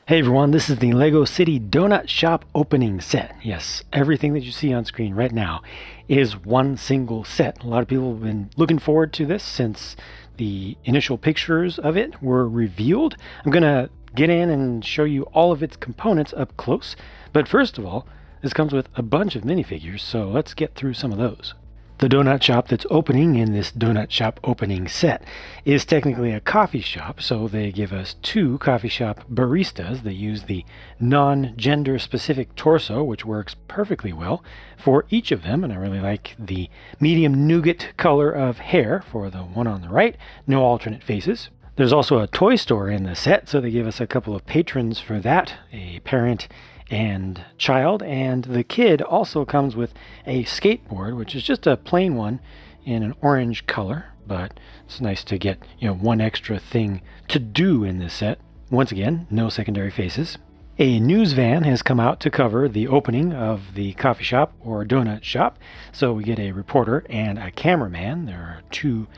Hey everyone, this is the Lego City Donut Shop opening set. Yes, everything that you see on screen right now is one single set. A lot of people have been looking forward to this since the initial pictures of it were revealed. I'm going to get in and show you all of its components up close. But first of all, this comes with a bunch of minifigures, so let's get through some of those. The donut shop that's opening in this donut shop opening set is technically a coffee shop, so they give us two coffee shop baristas. They use the non-gender specific torso, which works perfectly well for each of them, and I really like the medium nougat color of hair for the one on the right. No alternate faces. There's also a toy store in the set, so they give us a couple of patrons for that, a parent and child, and the kid also comes with a skateboard, which is just a plain one in an orange color, but it's nice to get, one extra thing to do in this set. Once again, no secondary faces. A news van has come out to cover the opening of the coffee shop or donut shop, so we get a reporter and a cameraman. There are two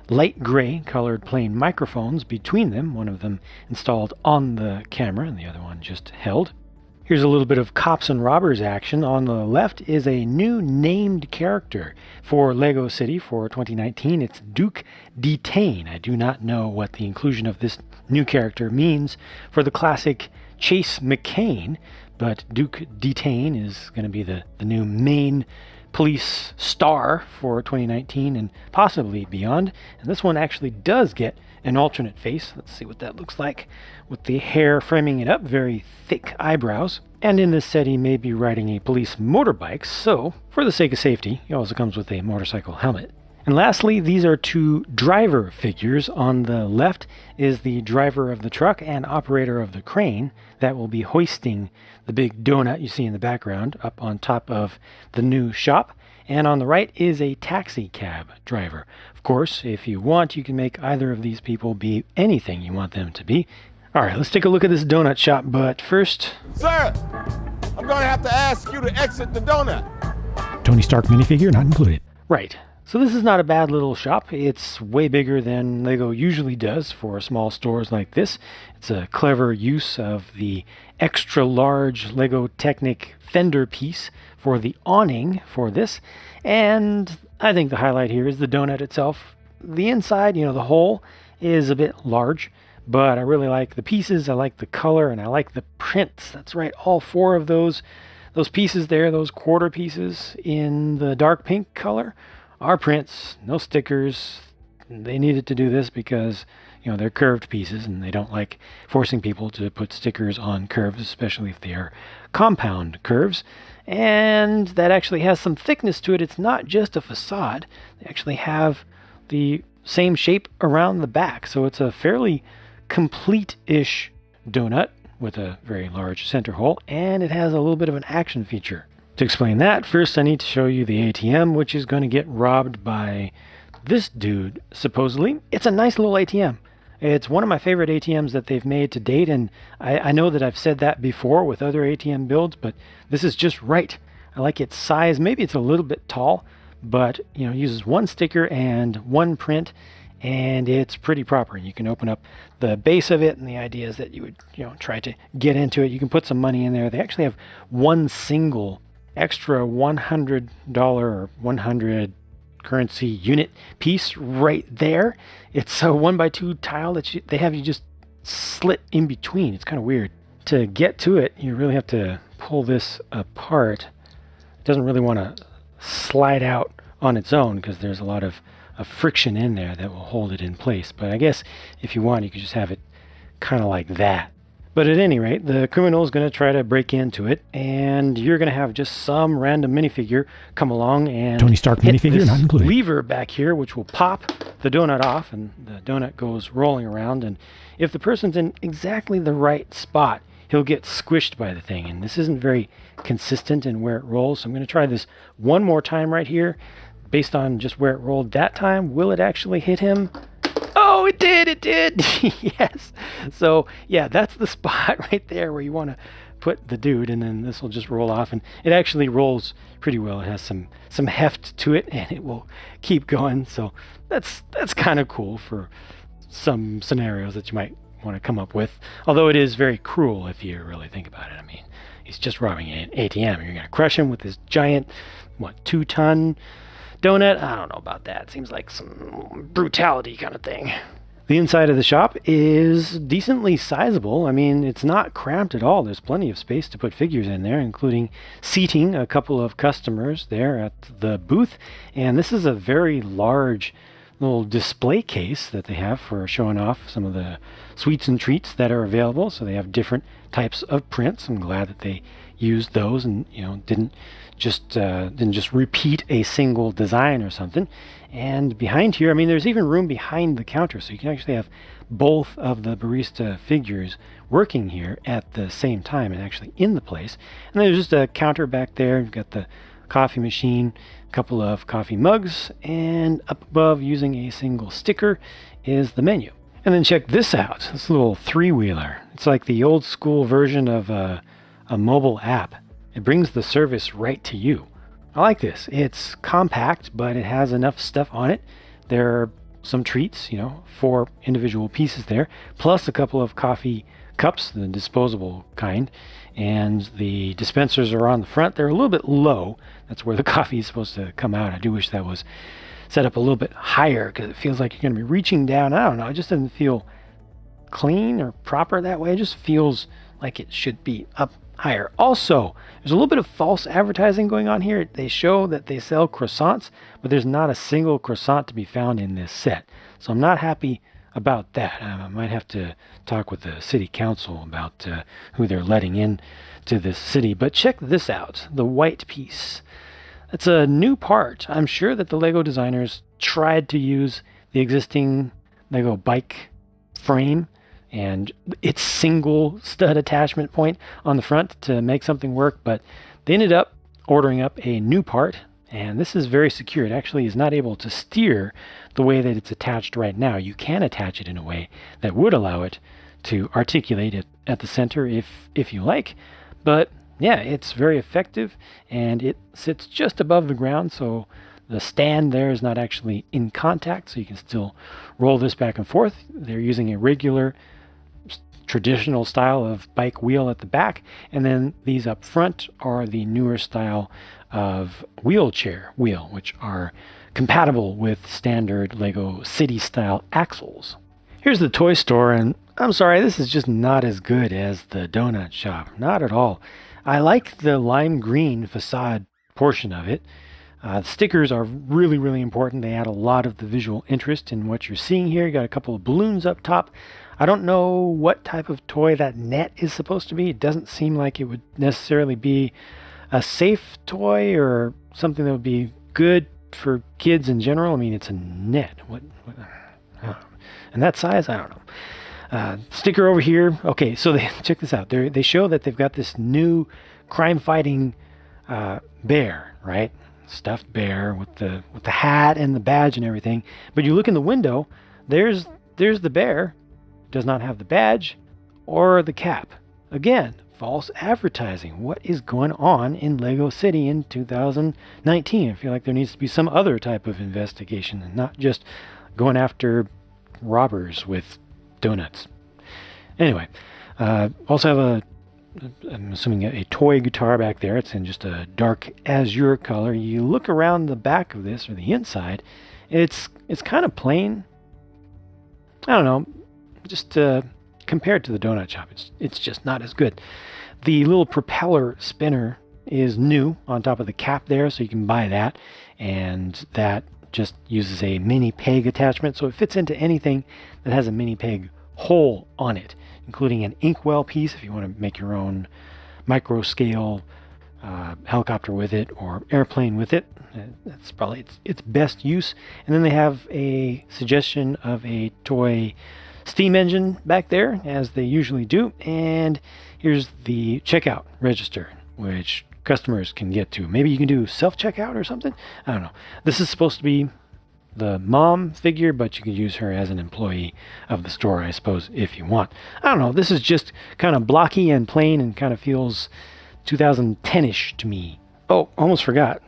light gray colored plain microphones between them, one of them installed on the camera and the other one just held. Here's a little bit of cops and robbers action. On the left is a new named character for Lego City for 2019. It's Duke Detain. I do not know what the inclusion of this new character means for the classic Chase McCain, but Duke Detain is going to be the new main police star for 2019 and possibly beyond. And this one actually does get an alternate face. Let's see what that looks like with the hair framing it up, very thick eyebrows. And in this set he may be riding a police motorbike, so for the sake of safety he also comes with a motorcycle helmet. And lastly, these are two driver figures. On the left is the driver of the truck and operator of the crane that will be hoisting the big donut you see in the background up on top of the new shop. And on the right is a taxi cab driver. Of course, if you want, you can make either of these people be anything you want them to be. All right, let's take a look at this donut shop, but first... Sir, I'm going to have to ask you to exit the donut. Tony Stark minifigure not included. Right. So this is not a bad little shop. It's way bigger than Lego usually does for small stores like this. It's a clever use of the extra large Lego Technic fender piece for the awning for this. And I think the highlight here is the donut itself. The inside, the hole is a bit large, but I really like the pieces. I like the color and I like the prints. That's right, all four of those pieces there, those quarter pieces in the dark pink color, are prints, no stickers. They needed to do this because, they're curved pieces and they don't like forcing people to put stickers on curves, especially if they are compound curves. And that actually has some thickness to it. It's not just a facade. They actually have the same shape around the back. So it's a fairly complete-ish donut with a very large center hole, and it has a little bit of an action feature. To explain that, first I need to show you the ATM, which is going to get robbed by this dude, supposedly. It's a nice little ATM. It's one of my favorite ATMs that they've made to date, and I know that I've said that before with other ATM builds, but this is just right. I like its size. Maybe it's a little bit tall, but it uses one sticker and one print, and it's pretty proper. You can open up the base of it, and the idea is that you would try to get into it. You can put some money in there. They actually have one single extra $100 or 100 currency unit piece right there. It's a 1x2 tile that they have you just slit in between. It's kind of weird. To get to it, you really have to pull this apart. It doesn't really want to slide out on its own because there's a lot of friction in there that will hold it in place. But I guess if you want, you could just have it kind of like that. But at any rate, the criminal is going to try to break into it, and you're going to have just some random minifigure come along and Tony Stark hit minifigure this not included. lever back here, which will pop the donut off, and the donut goes rolling around. And if the person's in exactly the right spot, he'll get squished by the thing. And this isn't very consistent in where it rolls, so I'm going to try this one more time right here. Based on just where it rolled that time, will it actually hit him? Oh, it did! Yes. So, yeah, that's the spot right there where you want to put the dude, and then this will just roll off. And it actually rolls pretty well. It has some heft to it, and it will keep going. So that's kind of cool for some scenarios that you might want to come up with. Although it is very cruel if you really think about it. I mean, he's just robbing an ATM. You're going to crush him with this giant, 2-ton donut? I don't know about that. Seems like some brutality kind of thing. The inside of the shop is decently sizable. I mean, it's not cramped at all. There's plenty of space to put figures in there, including seating a couple of customers there at the booth. And this is a very large little display case that they have for showing off some of the sweets and treats that are available. So they have different types of prints. I'm glad that they used those and didn't just repeat a single design or something. And behind here, I mean, there's even room behind the counter, so you can actually have both of the barista figures working here at the same time and actually in the place. And there's just a counter back there. You've got the coffee machine, a couple of coffee mugs, and up above, using a single sticker, is the menu. And then check this out, this little three-wheeler. It's like the old school version of a mobile app. It brings the service right to you. I like this. It's compact, but it has enough stuff on it. There are some treats, 4 individual pieces there, plus a couple of coffee cups, the disposable kind, and the dispensers are on the front. They're a little bit low. That's where the coffee is supposed to come out. I do wish that was set up a little bit higher because it feels like you're going to be reaching down. I don't know. It just doesn't feel clean or proper that way. It just feels like it should be up higher. Also, there's a little bit of false advertising going on here. They show that they sell croissants, but there's not a single croissant to be found in this set. So I'm not happy about that. I might have to talk with the city council about who they're letting in to this city. But check this out, the white piece. It's a new part. I'm sure that the Lego designers tried to use the existing Lego bike frame and its single stud attachment point on the front to make something work, but they ended up ordering up a new part, and this is very secure. It actually is not able to steer the way that it's attached right now. You can attach it in a way that would allow it to articulate it at the center if you like, but yeah, it's very effective, and it sits just above the ground, so the stand there is not actually in contact, so you can still roll this back and forth. They're using a regular traditional style of bike wheel at the back, and then these up front are the newer style of wheelchair wheel, which are compatible with standard Lego City style axles. Here's the toy store, and I'm sorry, this is just not as good as the donut shop. Not at all. I like the lime green facade portion of it. Stickers are really, really important. They add a lot of the visual interest in what you're seeing here. You got a couple of balloons up top. I don't know what type of toy that net is supposed to be. It doesn't seem like it would necessarily be a safe toy or something that would be good for kids in general. I mean, it's a net. What and that size, I don't know. Sticker over here. Okay, so check this out. They show that they've got this new crime-fighting bear, right? Stuffed bear with the hat and the badge and everything. But you look in the window, there's the bear. Does not have the badge or the cap. Again, false advertising. What is going on in Lego City in 2019? I feel like there needs to be some other type of investigation and not just going after robbers with donuts. Anyway, also have I'm assuming a toy guitar back there. It's in just a dark azure color. You look around the back of this, or the inside, it's kind of plain. I don't know. Just compared to the donut shop, it's just not as good. The little propeller spinner is new on top of the cap there, so you can buy that, and that just uses a mini peg attachment, so it fits into anything that has a mini peg hole on it, including an inkwell piece if you want to make your own micro scale helicopter with it or airplane with it. That's probably its best use. And then they have a suggestion of a toy steam engine back there, as they usually do. And here's the checkout register, which customers can get to. Maybe you can do self-checkout or something. I don't know. This is supposed to be the mom figure, but you can use her as an employee of the store, I suppose, if you want. I don't know. This is just kind of blocky and plain and kind of feels 2010-ish to me. Oh, almost forgot.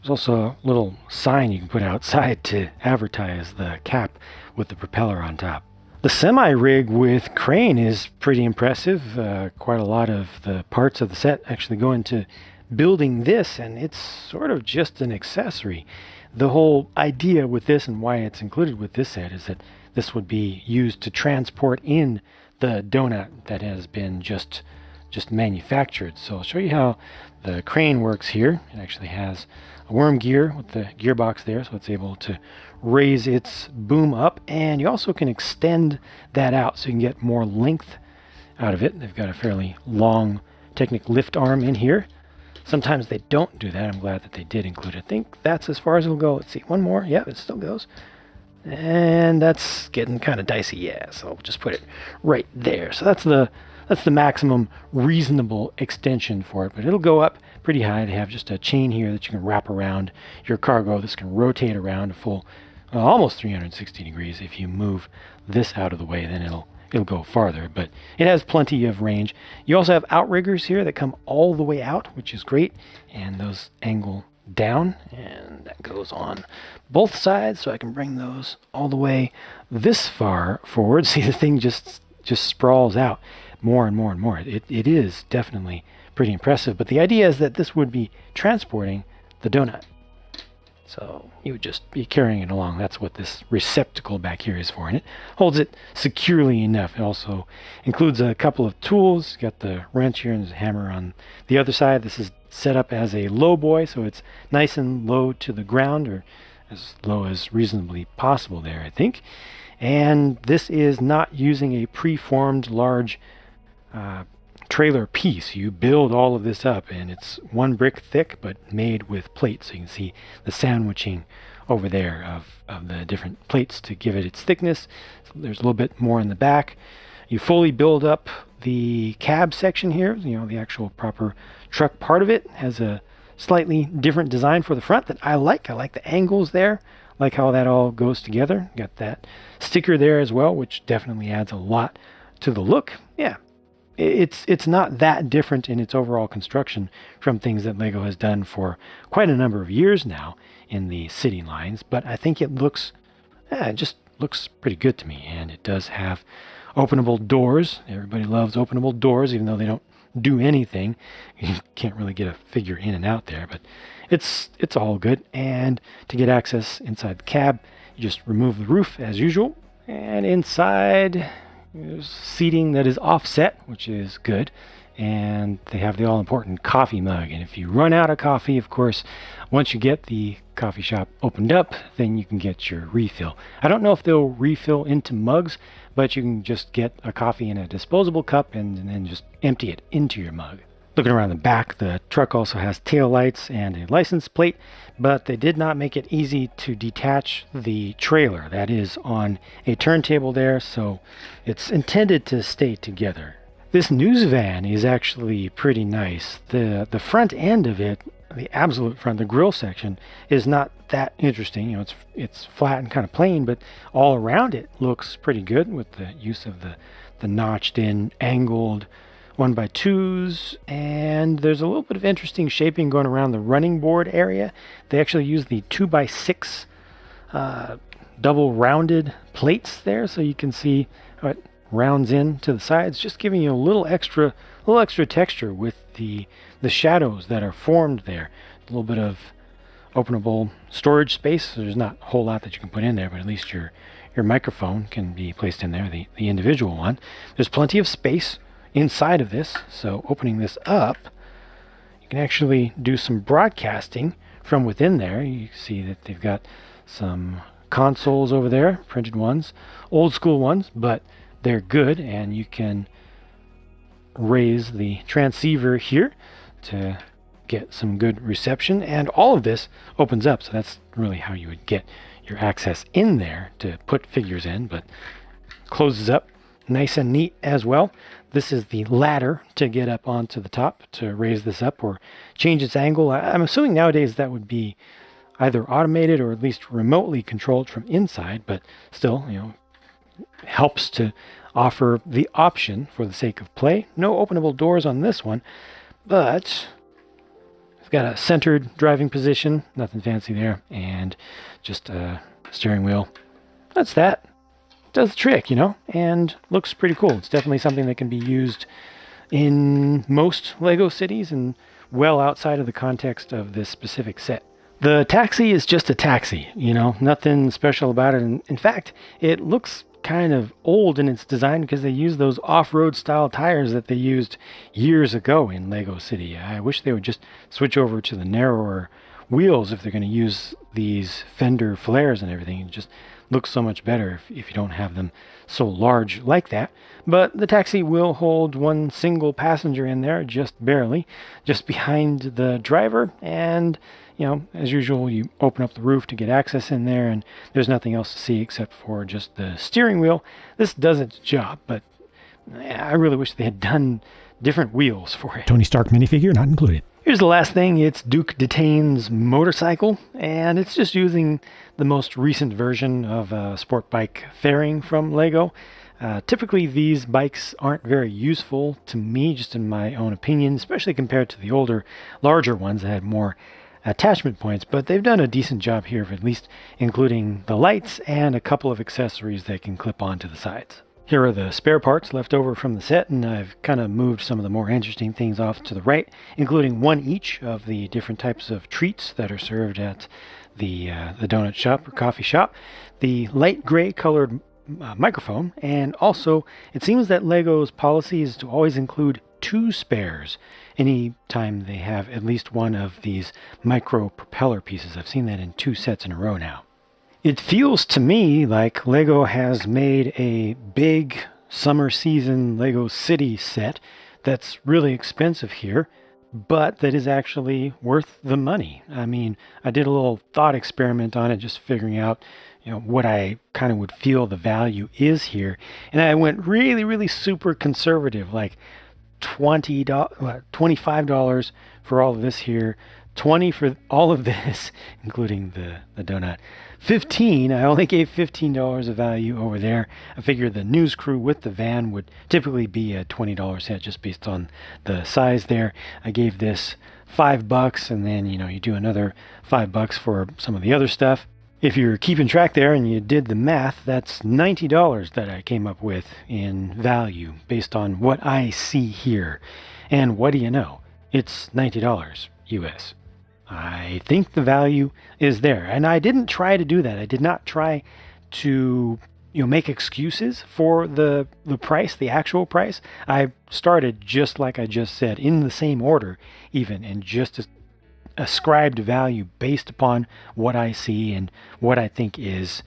There's also a little sign you can put outside to advertise the cap with the propeller on top. The semi-rig with crane is pretty impressive. Quite a lot of the parts of the set actually go into building this, and it's sort of just an accessory. The whole idea with this and why it's included with this set is that this would be used to transport in the donut that has been just manufactured. So I'll show you how the crane works here. It actually has a worm gear with the gearbox there, so it's able to raise its boom up, and you also can extend that out so you can get more length out of it. They've got a fairly long Technic lift arm in here. Sometimes they don't do that. I'm glad that they did include it. I think that's as far as it'll go. Let's see, one more. Yeah, it still goes. And that's getting kind of dicey. Yeah, so I'll just put it right there. So that's the maximum reasonable extension for it, but it'll go up pretty high. They have just a chain here that you can wrap around your cargo. This can rotate around a full almost 360 degrees. If you move this out of the way, then it'll go farther, but it has plenty of range. You also have outriggers here that come all the way out, which is great, and those angle down, and that goes on both sides, so I can bring those all the way this far forward. See, the thing just sprawls out more and more and more. It is definitely pretty impressive, but the idea is that this would be transporting the donut. So you would just be carrying it along. That's what this receptacle back here is for, and it holds it securely enough. It also includes a couple of tools. Got the wrench here and there's a hammer on the other side. This is set up as a low boy, so it's nice and low to the ground, or as low as reasonably possible there, I think. And this is not using a preformed large trailer piece. You build all of this up, and it's one brick thick but made with plates, so you can see the sandwiching over there of the different plates to give it its thickness. So there's a little bit more in the back. You fully build up the cab section here. The actual proper truck part of it has a slightly different design for the front that I like. I like the angles there, like how that all goes together. Got that sticker there as well, which definitely adds a lot to the look. Yeah, it's not that different in its overall construction from things that Lego has done for quite a number of years now in the city lines, but I think it just looks pretty good to me. And it does have openable doors. Everybody loves openable doors, even though they don't do anything. You can't really get a figure in and out there, but it's all good. And to get access inside the cab, you just remove the roof as usual, and inside there's seating that is offset, which is good. And they have the all-important coffee mug. And if you run out of coffee, of course, once you get the coffee shop opened up, then you can get your refill. I don't know if they'll refill into mugs, but you can just get a coffee in a disposable cup and then just empty it into your mug. Looking around the back, the truck also has tail lights and a license plate, but they did not make it easy to detach the trailer. That is on a turntable there, so it's intended to stay together. This news van is actually pretty nice. The front end of it, the absolute front, the grill section, is not that interesting. It's flat and kind of plain, but all around it looks pretty good with the use of the notched in angled 1x2s, and there's a little bit of interesting shaping going around the running board area. They actually use the 2x6 double rounded plates there, so you can see how it rounds in to the sides, just giving you a little extra texture with the shadows that are formed there. A little bit of openable storage space, so there's not a whole lot that you can put in there, but at least your microphone can be placed in there, the individual one. There's plenty of space inside of this, so opening this up, you can actually do some broadcasting from within there. You see that they've got some consoles over there, printed ones, old school ones, but they're good, and you can raise the transceiver here to get some good reception, and all of this opens up, so that's really how you would get your access in there to put figures in, but closes up nice and neat as well. This is the ladder to get up onto the top to raise this up or change its angle. I'm assuming nowadays that would be either automated or at least remotely controlled from inside, but still, helps to offer the option for the sake of play. No openable doors on this one, but it's got a centered driving position, nothing fancy there, and just a steering wheel. That's that. does the trick, you know, and looks pretty cool. It's definitely something that can be used in most Lego cities and well outside of the context of this specific set. The taxi is just a taxi, you know, nothing special about it. And in fact, it looks kind of old in its design because they use those off-road style tires that they used years ago in Lego City. I wish they would just switch over to the narrower wheels if they're going to use these fender flares and everything. It just looks so much better if you don't have them so large like that. But the taxi will hold one single passenger in there, just barely, just behind the driver. And, you know, as usual, you open up the roof to get access in there, and there's nothing else to see except for just the steering wheel. This does its job, but I really wish they had done different wheels for it. Tony Stark minifigure not included. Here's the last thing. It's Duke Detain's motorcycle, and it's just using the most recent version of a sport bike fairing from Lego. Typically, these bikes aren't very useful to me, just in my own opinion, especially compared to the older, larger ones that had more attachment points, but they've done a decent job here of at least including the lights and a couple of accessories that can clip onto the sides. Here are the spare parts left over from the set, and I've kind of moved some of the more interesting things off to the right, including one each of the different types of treats that are served at the donut shop or coffee shop, the light gray colored microphone, and also it seems that Lego's policy is to always include 2 spares anytime they have at least one of these micro propeller pieces. I've seen that in 2 sets in a row now. It feels to me like Lego has made a big summer season Lego City set that's really expensive here, but that is actually worth the money. I mean, I did a little thought experiment on it, just figuring out, you know, what I kind of would feel the value is here. And I went really, really super conservative, like $25 for all of this here, $20 for all of this, including the donut. $15, I only gave $15 of value over there. I figured the news crew with the van would typically be a $20 set just based on the size there. I gave this $5, and then, you know, you do another $5 for some of the other stuff. If you're keeping track there and you did the math, that's $90 that I came up with in value based on what I see here. And what do you know? It's $90 US. I think the value is there. And I didn't try to do that. I did not try to, you know, make excuses for the price, the actual price. I started just like I just said, in the same order even, and just ascribed value based upon what I see and what I think is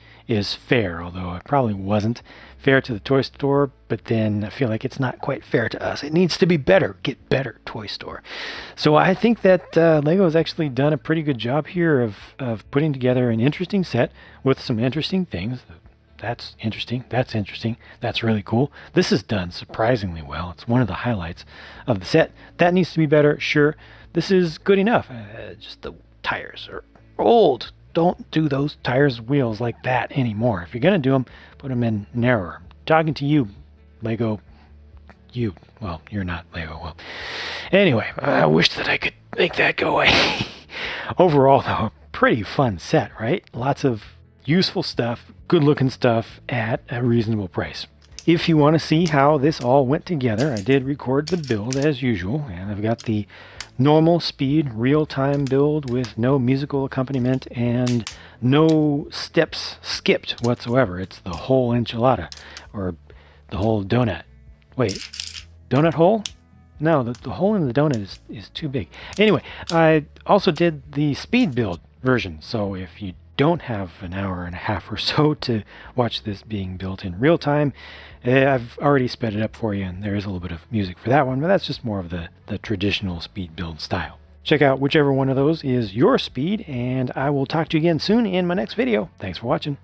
fair, although it probably wasn't fair to the toy store, but then I feel like it's not quite fair to us. It needs to be better. Get better, toy store. So I think that Lego has actually done a pretty good job here of putting together an interesting set with some interesting things. That's interesting. That's interesting. That's really cool. This is done surprisingly well. It's one of the highlights of the set. That needs to be better, sure. This is good enough. Just the tires are old. Don't do those tires wheels like that anymore. If you're going to do them, put them in narrower. I'm talking to you, Lego. You. Well, you're not Lego. Well, anyway, I wish that I could make that go away. Overall, though, a pretty fun set, right? Lots of useful stuff, good-looking stuff at a reasonable price. If you want to see how this all went together, I did record the build as usual, and I've got the normal speed, real-time build with no musical accompaniment and no steps skipped whatsoever. It's the whole enchilada, or the whole donut. Wait, donut hole? No, the hole in the donut is too big. Anyway, I also did the speed build version, so if you don't have an hour and a half or so to watch this being built in real time, I've already sped it up for you, and there is a little bit of music for that one, but that's just more of the traditional speed build style. Check out whichever one of those is your speed, and I will talk to you again soon in my next video. Thanks for watching.